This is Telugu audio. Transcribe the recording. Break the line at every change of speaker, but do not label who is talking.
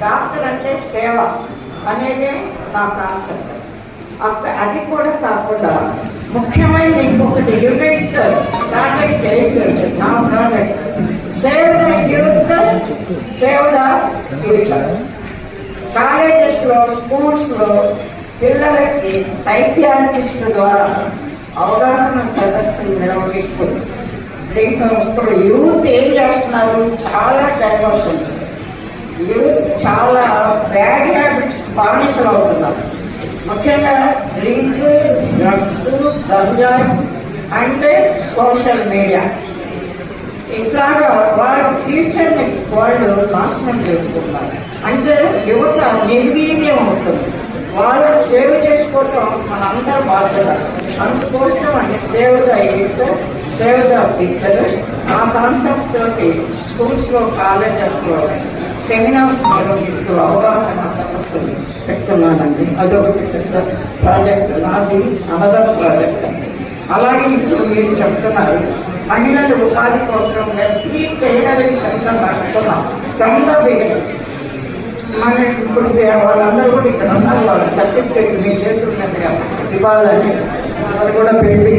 డాక్టర్ అంటే సేవ అనేది నా కాన్సెప్ట్. అది కూడా కాకుండా ముఖ్యమైన ఇంకొకటి యూనిట్ ప్రాజెక్ట్ ఏంటంటే నా project save the youth save the future. కాలేజెస్లో స్కూల్స్లో పిల్లలకి సైకియాట్రిస్ట్ ద్వారా అవగాహన సదస్సులు నిర్వహిస్తుంది. దీంట్లో ఇప్పుడు యూత్ ఏం చేస్తున్నారు, చాలా డైవర్షన్స్. యూత్ చాలా బ్యాడ్ హ్యాబిట్స్ బానిసలు అవుతున్నారు. ముఖ్యంగా డ్రింక్, డ్రగ్స్, గంజాయి అంటే సోషల్ మీడియా. ఇట్లాగా వాళ్ళ ఫ్యూచర్ని వాళ్ళు నాశనం చేసుకుంటున్నారు. అంటే యువత నిర్వీర్యం అవుతుంది. వాళ్ళని సేవ్ చేసుకోవటం మనందరి బాధ్యత. అందుకోసం అని save the youth save the future ఆ కాన్సెప్ట్ తోటి స్కూల్స్లో కాలేజెస్లో సెమినార్స్ నిర్వహిస్తూ అవగాహన సదస్సులు పెడుతున్నానండి. అదొకటి పెద్ద ప్రాజెక్ట్ నాది, అనదర్ ప్రాజెక్ట్. అలాగే ఇప్పుడు మీరు చెప్తున్నారు మహిళలు ఉపాధి కోసం ప్రతి పేదలకు చట్టం పెడుతున్నాం. మన ఇప్పుడు వాళ్ళందరూ కూడా ఇక్కడ ఉన్నారు. వాళ్ళ సర్టిఫికేట్ మీ చేతున్నట్టుగా ఇవ్వాలని వాళ్ళు కూడా పెళ్లి